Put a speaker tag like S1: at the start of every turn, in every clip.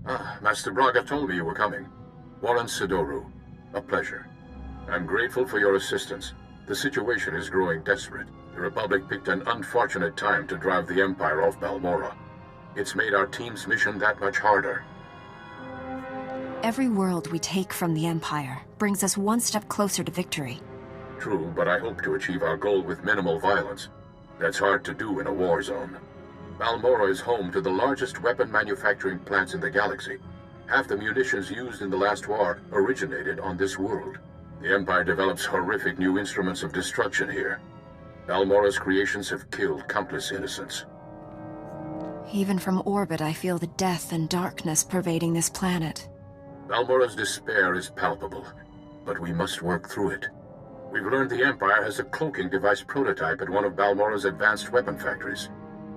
S1: Ah, Master Braga told me you were coming. Warren Sidoru. A pleasure. I'm grateful for your assistance. The situation is growing desperate. The Republic picked an unfortunate time to drive the Empire off Balmorra. It's made our team's mission that much harder.
S2: Every world we take from the Empire brings us one step closer to victory.
S1: True, but I hope to achieve our goal with minimal violence. That's hard to do in a war zone. Balmorra is home to the largest weapon manufacturing plants in the galaxy. Half the munitions used in the last war originated on this world. The Empire develops horrific new instruments of destruction here. Balmorra's creations have killed countless innocents.
S2: Even from orbit, I feel the death and darkness pervading this planet.
S1: Balmorra's despair is palpable, but we must work through it. We've learned the Empire has a cloaking device prototype at one of Balmorra's advanced weapon factories.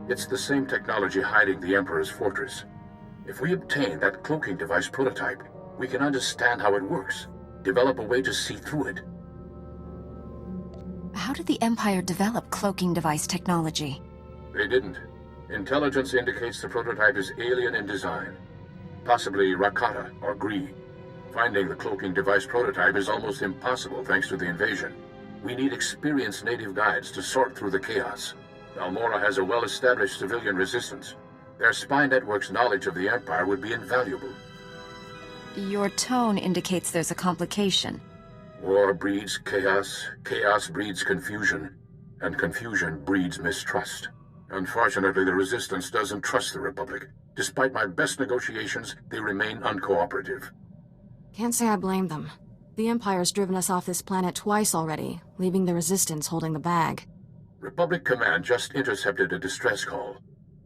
S1: It's the same technology hiding the Emperor's fortress. If we obtain that cloaking device prototype, we can understand how it works, develop a way to see through it.
S2: How did the Empire develop cloaking device technology?
S1: They didn't. Intelligence indicates the prototype is alien in design. Possibly Rakata or Gree. Finding the cloaking device prototype is almost impossible thanks to the invasion. We need experienced native guides to sort through the chaos. Balmorra has a well-established civilian resistance. Their spy network's knowledge of the Empire would be invaluable.
S2: Your tone indicates there's a complication.
S1: War breeds chaos, chaos breeds confusion, and confusion breeds mistrust. Unfortunately, the Resistance doesn't trust the Republic. Despite my best negotiations, they remain uncooperative.
S3: Can't say I blame them. The Empire's driven us off this planet twice already, leaving the Resistance holding the bag.
S1: Republic Command just intercepted a distress call.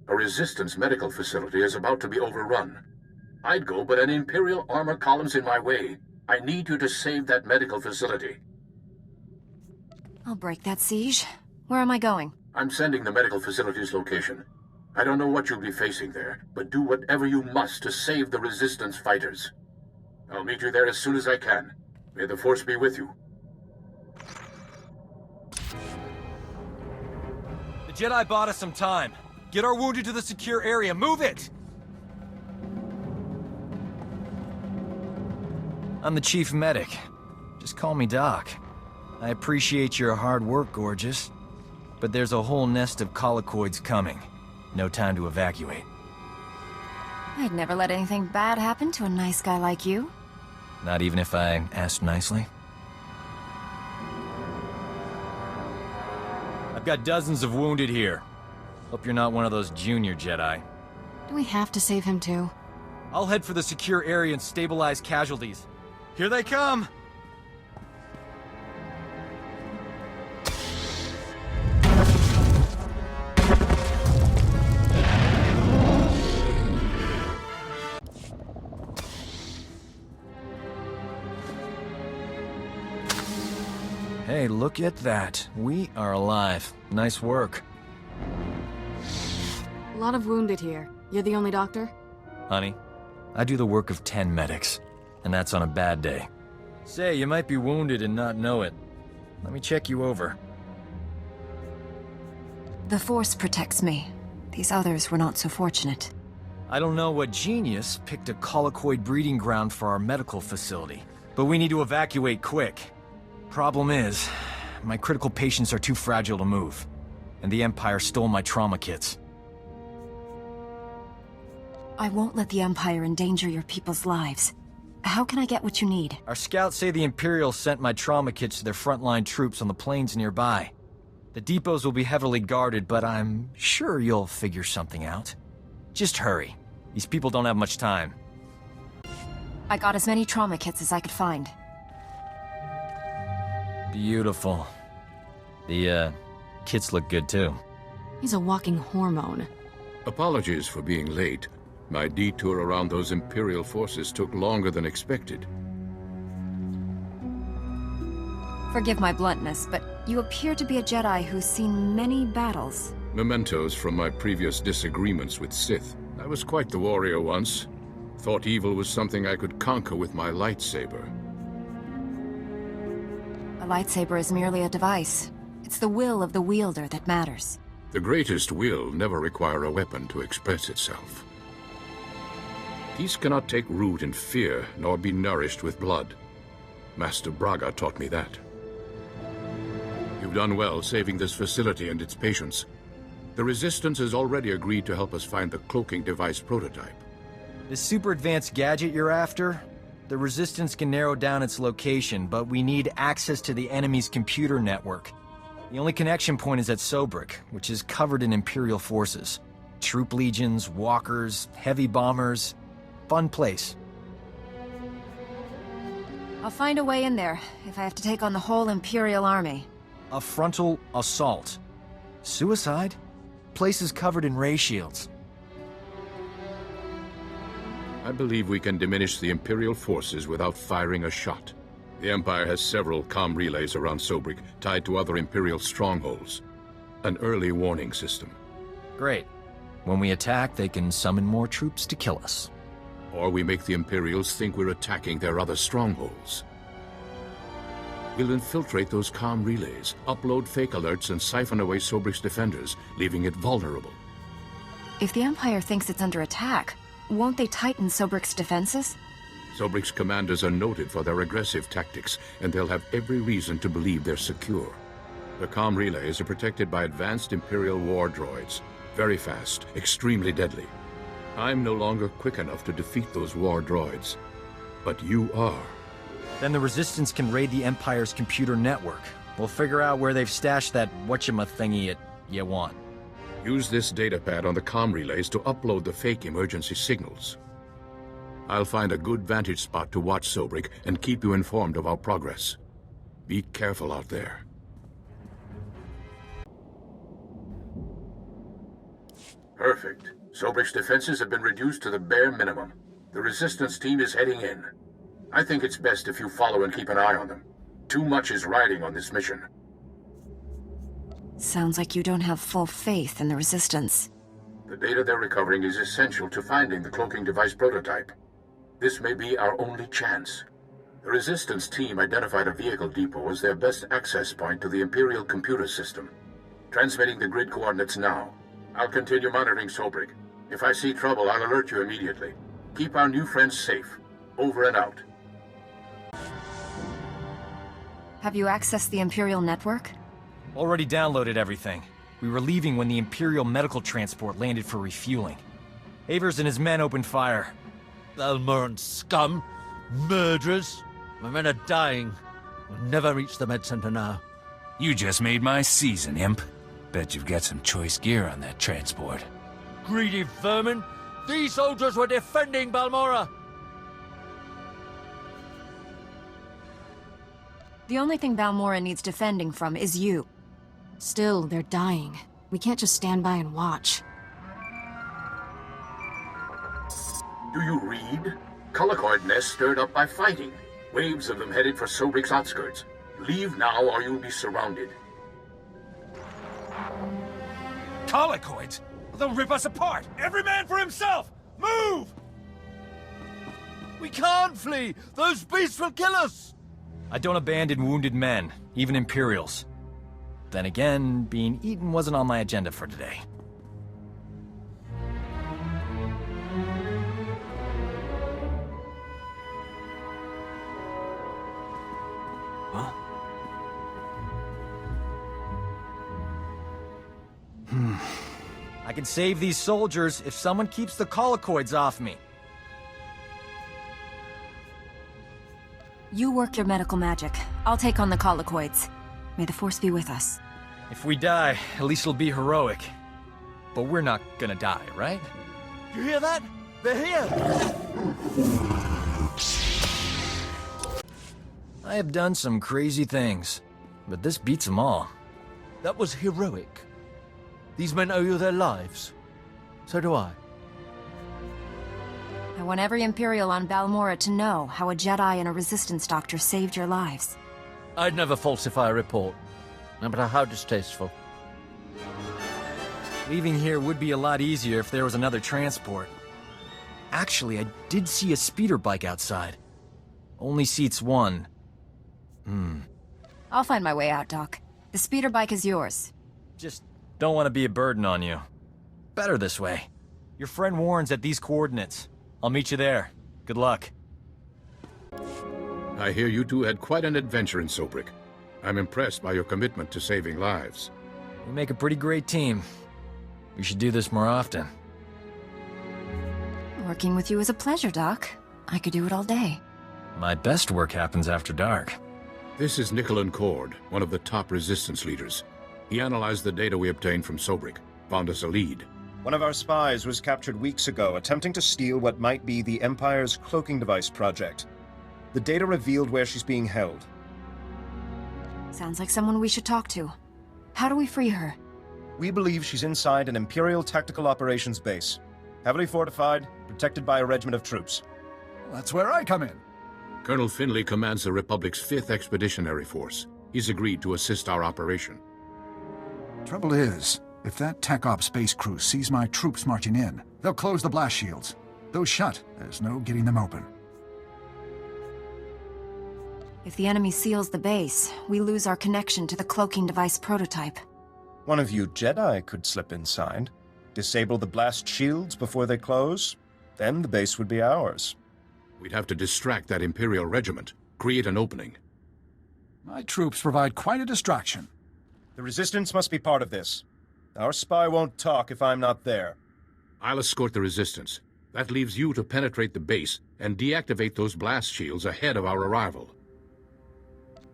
S1: A Resistance medical facility is about to be overrun. I'd go, but an Imperial armor column's in my way. I need you to save that medical facility.
S2: I'll break that siege. Where am I going?
S1: I'm sending the medical facility's location. I don't know what you'll be facing there, but do whatever you must to save the Resistance fighters. I'll meet you there as soon as I can. May the Force be with you.
S4: The Jedi bought us some time. Get our wounded to the secure area. Move it! I'm the chief medic. Just call me Doc. I appreciate your hard work, Gorgeous. But there's a whole nest of colicoids coming. No time to evacuate.
S2: I'd never let anything bad happen to a nice guy like you.
S4: Not even if I asked nicely? I've got dozens of wounded here. Hope you're not one of those junior Jedi.
S3: Do we have to save him too?
S4: I'll head for the secure area and stabilize casualties. Here they come! Hey, look at that. We are alive. Nice work.
S3: A lot of wounded here. You're the only doctor?
S4: Honey, I do the work of 10 medics, and that's on a bad day. Say, you might be wounded and not know it. Let me check you over.
S2: The Force protects me. These others were not so fortunate.
S4: I don't know what genius picked a colicoid breeding ground for our medical facility, but we need to evacuate quick. Problem is, my critical patients are too fragile to move, and the Empire stole my trauma kits.
S2: I won't let the Empire endanger your people's lives. How can I get what you need?
S4: Our scouts say the Imperials sent my trauma kits to their frontline troops on the plains nearby. The depots will be heavily guarded, but I'm sure you'll figure something out. Just hurry. These people don't have much time.
S2: I got as many trauma kits as I could find.
S4: Beautiful. The, kits look good too.
S3: He's a walking hormone.
S1: Apologies for being late. My detour around those Imperial forces took longer than expected.
S2: Forgive my bluntness, but you appear to be a Jedi who's seen many battles.
S1: Mementos from my previous disagreements with Sith. I was quite the warrior once. Thought evil was something I could conquer with my lightsaber.
S2: A lightsaber is merely a device. It's the will of the wielder that matters.
S1: The greatest will never require a weapon to express itself. Peace cannot take root in fear, nor be nourished with blood. Master Braga taught me that. You've done well saving this facility and its patients. The Resistance has already agreed to help us find the cloaking device prototype.
S4: This super advanced gadget you're after? The Resistance can narrow down its location, but we need access to the enemy's computer network. The only connection point is at Sobrik, which is covered in Imperial forces. Troop legions, walkers, heavy bombers. Fun place.
S2: I'll find a way in there, if I have to take on the whole Imperial army.
S4: A frontal assault. Suicide? Place is covered in ray shields.
S1: I believe we can diminish the Imperial forces without firing a shot. The Empire has several comm relays around Sobrik, tied to other Imperial strongholds. An early warning system.
S4: Great. When we attack, they can summon more troops to kill us.
S1: Or we make the Imperials think we're attacking their other strongholds. We'll infiltrate those comm relays, upload fake alerts, and siphon away Sobrik's defenders, leaving it vulnerable.
S2: If the Empire thinks it's under attack, won't they tighten Sobrik's defenses?
S1: Sobrik's commanders are noted for their aggressive tactics, and they'll have every reason to believe they're secure. The comm relays are protected by advanced Imperial war droids. Very fast, extremely deadly. I'm no longer quick enough to defeat those war droids. But you are.
S4: Then the Resistance can raid the Empire's computer network. We'll figure out where they've stashed that whatchama-thingy you want.
S1: Use this datapad on the comm relays to upload the fake emergency signals. I'll find a good vantage spot to watch Sobrik and keep you informed of our progress. Be careful out there. Perfect. Sobrik's defenses have been reduced to the bare minimum. The Resistance team is heading in. I think it's best if you follow and keep an eye on them. Too much is riding on this mission.
S2: Sounds like you don't have full faith in the Resistance.
S1: The data they're recovering is essential to finding the cloaking device prototype. This may be our only chance. The Resistance team identified a vehicle depot as their best access point to the Imperial computer system. Transmitting the grid coordinates now. I'll continue monitoring Sobrik. If I see trouble, I'll alert you immediately. Keep our new friends safe. Over and out.
S2: Have you accessed the Imperial network?
S4: Already downloaded everything. We were leaving when the Imperial medical transport landed for refueling. Avers and his men opened fire.
S5: Balmoran scum! Murderers! My men are dying. We'll never reach the med center now.
S6: You just made my season, Imp. Bet you've got some choice gear on that transport.
S5: Greedy vermin! These soldiers were defending Balmora!
S2: The only thing Balmora needs defending from is you.
S3: Still, they're dying. We can't just stand by and watch.
S1: Do you read? Colocoid nests stirred up by fighting. Waves of them headed for Sobrik's outskirts. Leave now or you'll be surrounded.
S6: Colicoids! They'll rip us apart! Every man for himself! Move!
S5: We can't flee! Those beasts will kill us!
S4: I don't abandon wounded men, even Imperials. Then again, being eaten wasn't on my agenda for today.
S6: Huh?
S4: I can save these soldiers if someone keeps the colicoids off me.
S2: You work your medical magic. I'll take on the colicoids. May the Force be with us.
S4: If we die, at least it'll be heroic. But we're not gonna die, right?
S5: You hear that? They're here!
S4: I have done some crazy things, but this beats them all.
S5: That was heroic. These men owe you their lives. So do I.
S2: I want every Imperial on Balmora to know how a Jedi and a Resistance doctor saved your lives.
S5: I'd never falsify a report, no matter how distasteful.
S4: Leaving here would be a lot easier if there was another transport. Actually, I did see a speeder bike outside. Only seats one.
S2: I'll find my way out, Doc. The speeder bike is yours.
S4: Just don't want to be a burden on you. Better this way. Your friend warns at these coordinates. I'll meet you there. Good luck.
S1: I hear you two had quite an adventure in Sobrik. I'm impressed by your commitment to saving lives.
S4: We make a pretty great team. We should do this more often.
S2: Working with you is a pleasure, Doc. I could do it all day.
S4: My best work happens after dark.
S1: This is Nicholan Cord, one of the top resistance leaders. He analyzed the data we obtained from Sobrik, found us a lead.
S7: One of our spies was captured weeks ago, attempting to steal what might be the Empire's Cloaking device project. The data revealed where she's being held.
S2: Sounds like someone we should talk to. How do we free her?
S7: We believe she's inside an Imperial Tactical Operations base. Heavily fortified, protected by a regiment of troops.
S6: That's where I come in.
S1: Colonel Finley commands the Republic's 5th Expeditionary Force. He's agreed to assist our operation.
S8: Trouble is, if that Tech Op space crew sees my troops marching in, they'll close the blast shields. Those shut, there's no getting them open.
S2: If the enemy seals the base, we lose our connection to the cloaking device prototype.
S7: One of you Jedi could slip inside, disable the blast shields before they close, then the base would be ours.
S1: We'd have to distract that Imperial regiment, create an opening.
S8: My troops provide quite a distraction.
S7: The Resistance must be part of this. Our spy won't talk if I'm not there.
S1: I'll escort the Resistance. That leaves you to penetrate the base and deactivate those blast shields ahead of our arrival.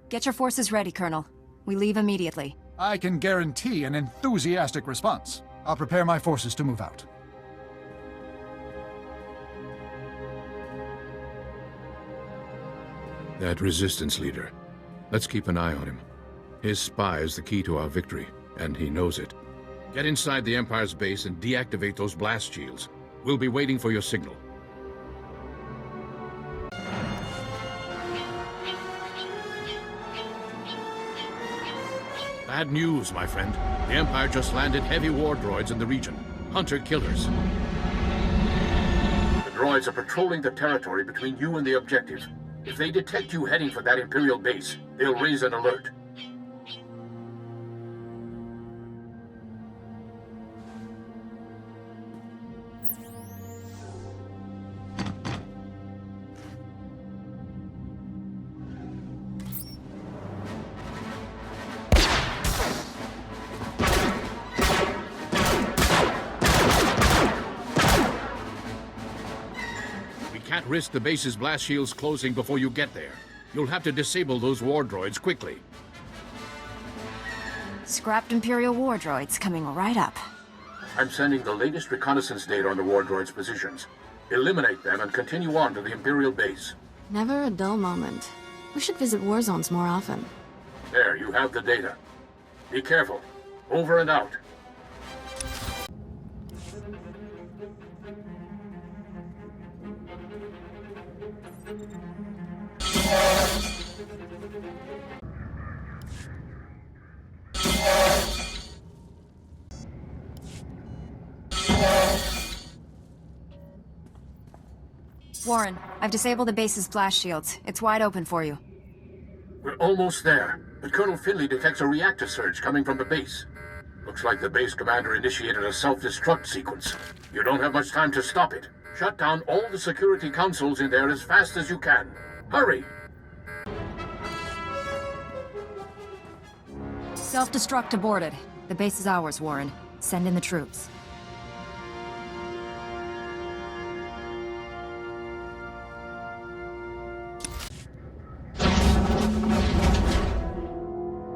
S2: Get your forces ready, Colonel. We leave immediately.
S8: I can guarantee an enthusiastic response. I'll prepare my forces to move out.
S1: That Resistance leader. Let's keep an eye on him. His spy is the key to our victory, and he knows it. Get inside the Empire's base and deactivate those blast shields. We'll be waiting for your signal. Bad news, my friend. The Empire just landed heavy war droids in the region. Hunter-killers. The droids are patrolling the territory between you and the objective. If they detect you heading for that Imperial base, they'll raise an alert. Can't risk the base's blast shields closing before you get there. You'll have to disable those war droids quickly.
S2: Scrapped Imperial war droids coming right up.
S1: I'm sending the latest reconnaissance data on the war droids' positions. Eliminate them and continue on to the Imperial base.
S3: Never a dull moment. We should visit war zones more often.
S1: There, you have the data. Be careful. Over and out.
S2: Warren, I've disabled the base's blast shields. It's wide open for you.
S1: We're almost there, but Colonel Finley detects a reactor surge coming from the base. Looks like the base commander initiated a self-destruct sequence. You don't have much time to stop it. Shut down all the security consoles in there as fast as you can. Hurry!
S2: Self-destruct aborted. The base is ours, Warren. Send in the troops.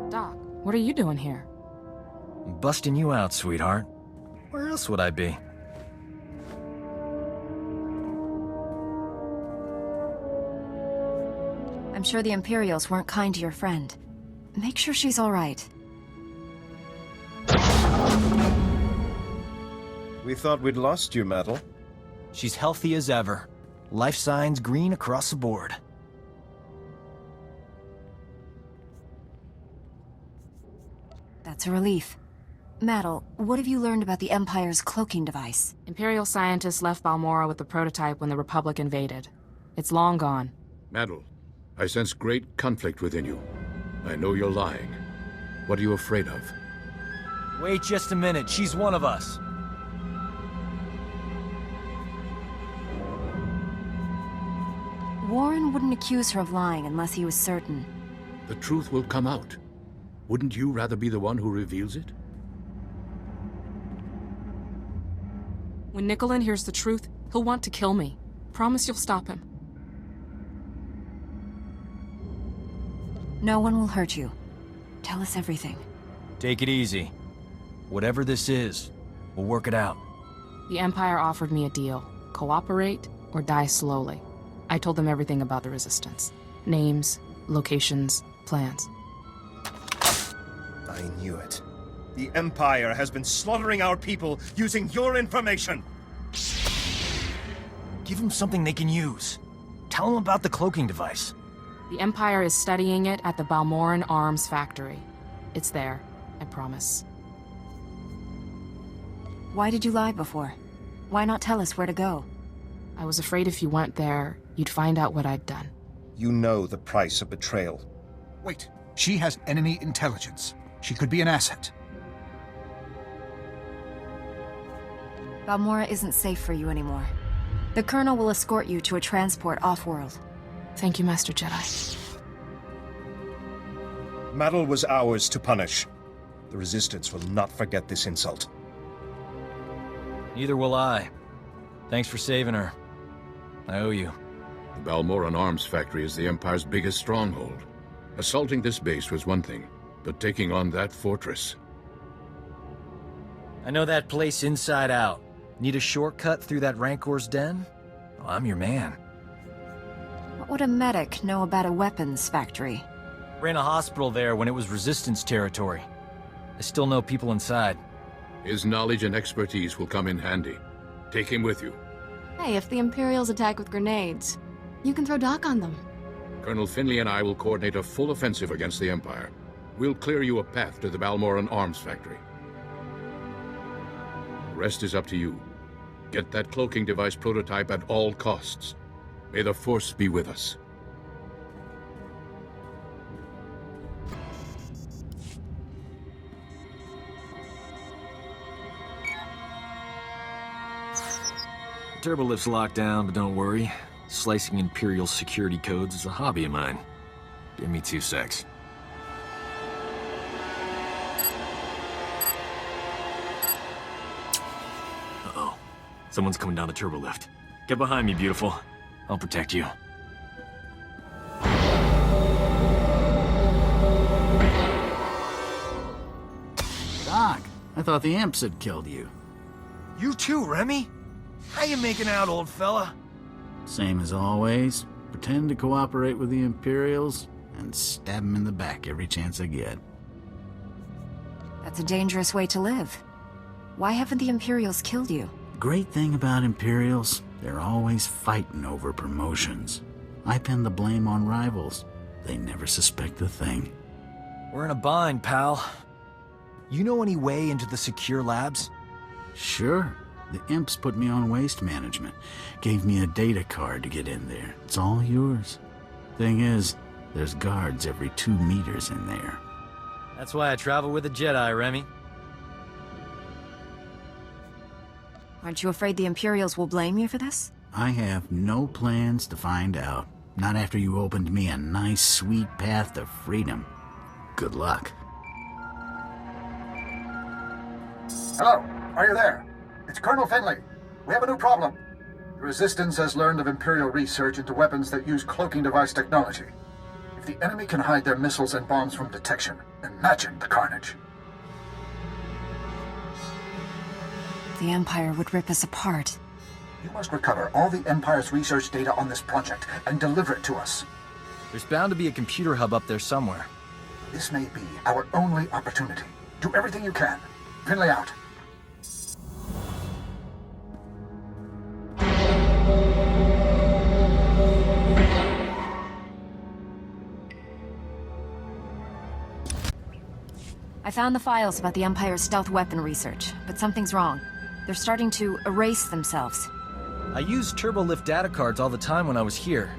S3: Doc, what are you doing here?
S4: Busting you out, sweetheart. Where else would I be?
S2: I'm sure the Imperials weren't kind to your friend. Make sure she's all right.
S7: We thought we'd lost you, Metal.
S4: She's healthy as ever. Life signs green across the board.
S2: That's a relief. Maddle, what have you learned about the Empire's cloaking device?
S9: Imperial scientists left Balmora with the prototype when the Republic invaded. It's long gone.
S1: Maddle, I sense great conflict within you. I know you're lying. What are you afraid of?
S4: Wait just a minute. She's one of us.
S2: Warren wouldn't accuse her of lying unless he was certain.
S1: The truth will come out. Wouldn't you rather be the one who reveals it?
S9: When Nicolin hears the truth, he'll want to kill me. Promise you'll stop him.
S2: No one will hurt you. Tell us everything.
S4: Take it easy. Whatever this is, we'll work it out.
S9: The Empire offered me a deal. Cooperate or die slowly. I told them everything about the Resistance. Names, locations, plans.
S7: I knew it. The Empire has been slaughtering our people using your information!
S4: Give them something they can use. Tell them about the cloaking device.
S9: The Empire is studying it at the Balmoran Arms Factory. It's there, I promise.
S2: Why did you lie before? Why not tell us where to go?
S9: I was afraid if you went there, you'd find out what I'd done.
S7: You know the price of betrayal.
S8: Wait, she has enemy intelligence. She could be an asset.
S2: Balmora isn't safe for you anymore. The Colonel will escort you to a transport off-world.
S9: Thank you, Master Jedi.
S7: Madel was ours to punish. The Resistance will not forget this insult.
S4: Neither will I. Thanks for saving her. I owe you.
S1: The Balmoran Arms Factory is the Empire's biggest stronghold. Assaulting this base was one thing, but taking on that fortress...
S4: I know that place inside out. Need a shortcut through that Rancor's den? Well, I'm your man.
S2: What would a medic know about a weapons factory?
S4: Ran a hospital there when it was Resistance territory. I still know people inside.
S1: His knowledge and expertise will come in handy. Take him with you.
S3: Hey, if the Imperials attack with grenades, you can throw Doc on them.
S1: Colonel Finley and I will coordinate a full offensive against the Empire. We'll clear you a path to the Balmoran Arms Factory. The rest is up to you. Get that cloaking device prototype at all costs. May the Force be with us.
S4: Turbolift's locked down, but don't worry. Slicing Imperial security codes is a hobby of mine. Give me 2 secs. Uh-oh. Someone's coming down the turbolift. Get behind me, beautiful. I'll protect you.
S10: Doc, I thought the imps had killed you.
S4: You too, Remy? How you making out, old fella?
S10: Same as always. Pretend to cooperate with the Imperials and stab them in the back every chance I get.
S2: That's a dangerous way to live. Why haven't the Imperials killed you?
S10: Great thing about Imperials, they're always fighting over promotions. I pin the blame on rivals. They never suspect a thing.
S4: We're in a bind, pal. You know any way into the secure labs?
S10: Sure. The imps put me on waste management. Gave me a data card to get in there. It's all yours. Thing is, there's guards every 2 meters in there.
S4: That's why I travel with a Jedi, Remy.
S2: Aren't you afraid the Imperials will blame you for this?
S10: I have no plans to find out. Not after you opened me a nice, sweet path to freedom. Good luck.
S8: Hello, are you there? It's Colonel Finley. We have a new problem. The Resistance has learned of Imperial research into weapons that use cloaking device technology. If the enemy can hide their missiles and bombs from detection, imagine the carnage.
S2: The Empire would rip us apart.
S8: You must recover all the Empire's research data on this project and deliver it to us.
S4: There's bound to be a computer hub up there somewhere.
S8: This may be our only opportunity. Do everything you can. Finley out.
S2: I found the files about the Empire's stealth weapon research, but something's wrong. They're starting to erase themselves.
S4: I used turbolift data cards all the time when I was here.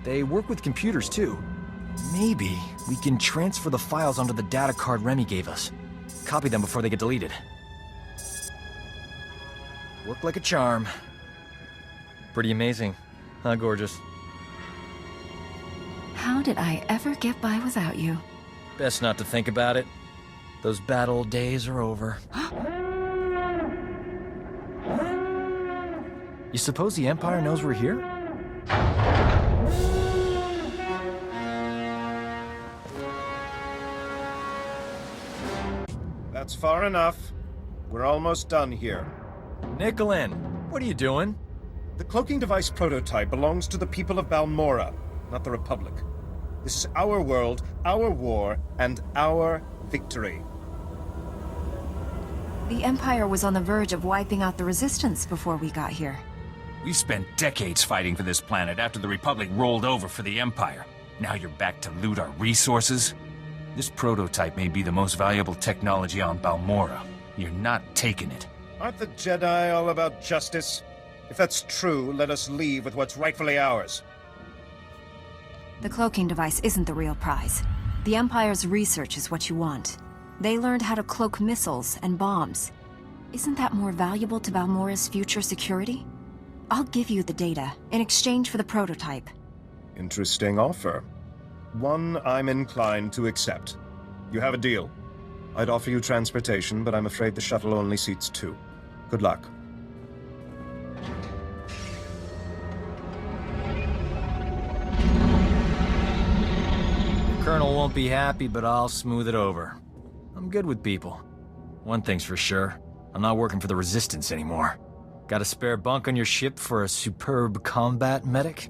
S4: They work with computers too. Maybe we can transfer the files onto the data card Remy gave us. Copy them before they get deleted. Worked like a charm. Pretty amazing, huh, gorgeous?
S2: How did I ever get by without you?
S4: Best not to think about it. Those bad old days are over. You suppose the Empire knows we're here?
S7: That's far enough. We're almost done here.
S4: Nicolin, what are you doing?
S7: The cloaking device prototype belongs to the people of Balmora, not the Republic. This is our world, our war, and our victory.
S2: The Empire was on the verge of wiping out the Resistance before we got here.
S6: We spent decades fighting for this planet after the Republic rolled over for the Empire. Now you're back to loot our resources? This prototype may be the most valuable technology on Balmora. You're not taking it.
S7: Aren't the Jedi all about justice? If that's true, let us leave with what's rightfully ours.
S2: The cloaking device isn't the real prize. The Empire's research is what you want. They learned how to cloak missiles and bombs. Isn't that more valuable to Balmora's future security? I'll give you the data in exchange for the prototype.
S7: Interesting offer. One I'm inclined to accept. You have a deal. I'd offer you transportation, but I'm afraid the shuttle only seats 2. Good luck.
S4: The Colonel won't be happy, but I'll smooth it over. I'm good with people. One thing's for sure, I'm not working for the Resistance anymore. Got a spare bunk on your ship for a superb combat medic?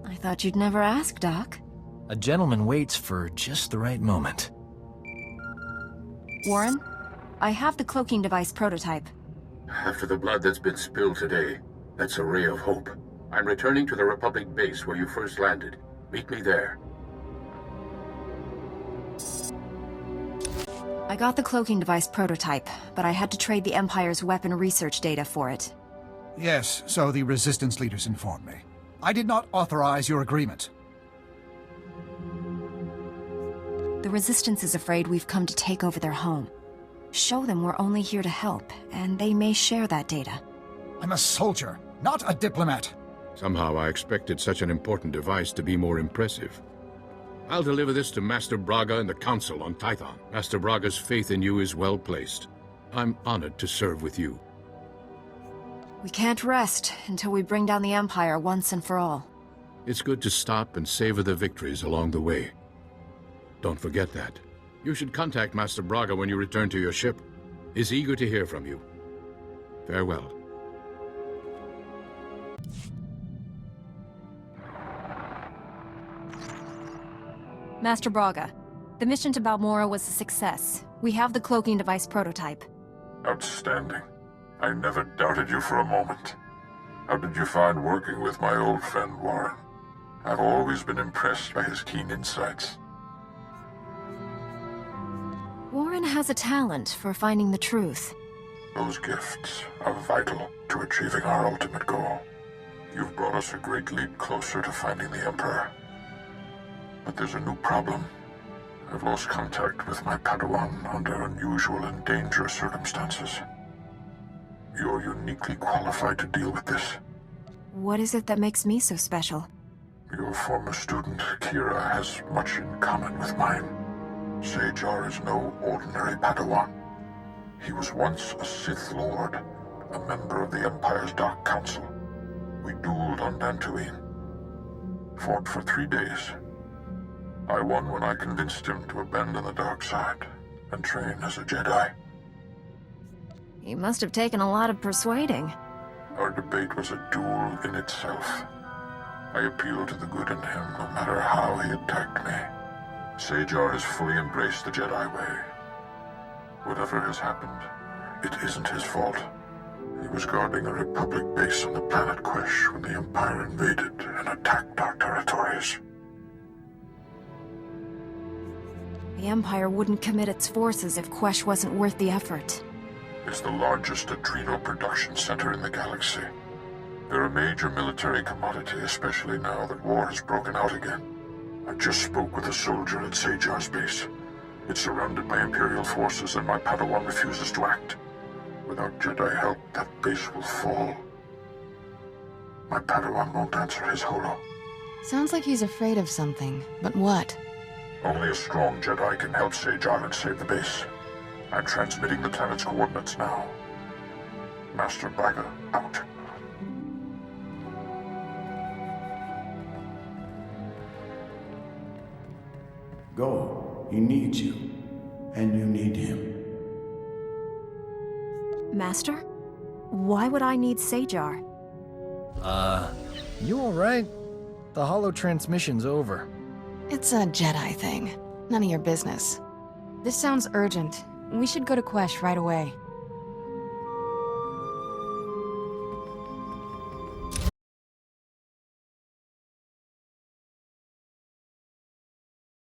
S2: I thought you'd never ask, Doc.
S4: A gentleman waits for just the right moment.
S2: Warren, I have the cloaking device prototype.
S1: After the blood that's been spilled today, that's a ray of hope. I'm returning to the Republic base where you first landed. Meet me there.
S2: I got the cloaking device prototype, but I had to trade the Empire's weapon research data for it.
S8: Yes, so the Resistance leaders informed me. I did not authorize your agreement.
S2: The Resistance is afraid we've come to take over their home. Show them we're only here to help, and they may share that data.
S8: I'm a soldier, not a diplomat.
S1: Somehow I expected such an important device to be more impressive. I'll deliver this to Master Braga and the Council on Tython. Master Braga's faith in you is well placed. I'm honored to serve with you.
S2: We can't rest until we bring down the Empire once and for all.
S1: It's good to stop and savor the victories along the way. Don't forget that. You should contact Master Braga when you return to your ship. He's eager to hear from you. Farewell.
S2: Master Braga, the mission to Balmora was a success. We have the cloaking device prototype.
S11: Outstanding. I never doubted you for a moment. How did you find working with my old friend Warren? I've always been impressed by his keen insights.
S2: Warren has a talent for finding the truth.
S11: Those gifts are vital to achieving our ultimate goal. You've brought us a great leap closer to finding the Emperor. But there's a new problem. I've lost contact with my Padawan under unusual and dangerous circumstances. You're uniquely qualified to deal with this.
S2: What is it that makes me so special?
S11: Your former student, Kira, has much in common with mine. SWTOR is no ordinary Padawan. He was once a Sith Lord, a member of the Empire's Dark Council. We dueled on Dantooine. Fought for 3 days. I won when I convinced him to abandon the dark side and train as a Jedi.
S2: He must have taken a lot of persuading.
S11: Our debate was a duel in itself. I appealed to the good in him, no matter how he attacked me. SWTOR has fully embraced the Jedi way. Whatever has happened, it isn't his fault. He was guarding a Republic base on the planet Quesh when the Empire invaded and attacked our territories.
S2: The Empire wouldn't commit its forces if Quesh wasn't worth the effort.
S11: It's the largest adrenal production center in the galaxy. They're a major military commodity, especially now that war has broken out again. I just spoke with a soldier at SWTOR's base. It's surrounded by Imperial forces and my Padawan refuses to act. Without Jedi help, that base will fall. My Padawan won't answer his holo.
S3: Sounds like he's afraid of something, but what?
S11: Only a strong Jedi can help SWTOR and save the base. I'm transmitting the planet's coordinates now. Master Bagger, out.
S12: Go. He needs you. And you need him.
S2: Master? Why would I need SWTOR?
S4: You alright? The holo transmission's over.
S3: It's a Jedi thing. None of your business. This sounds urgent. We should go to Quesh right away.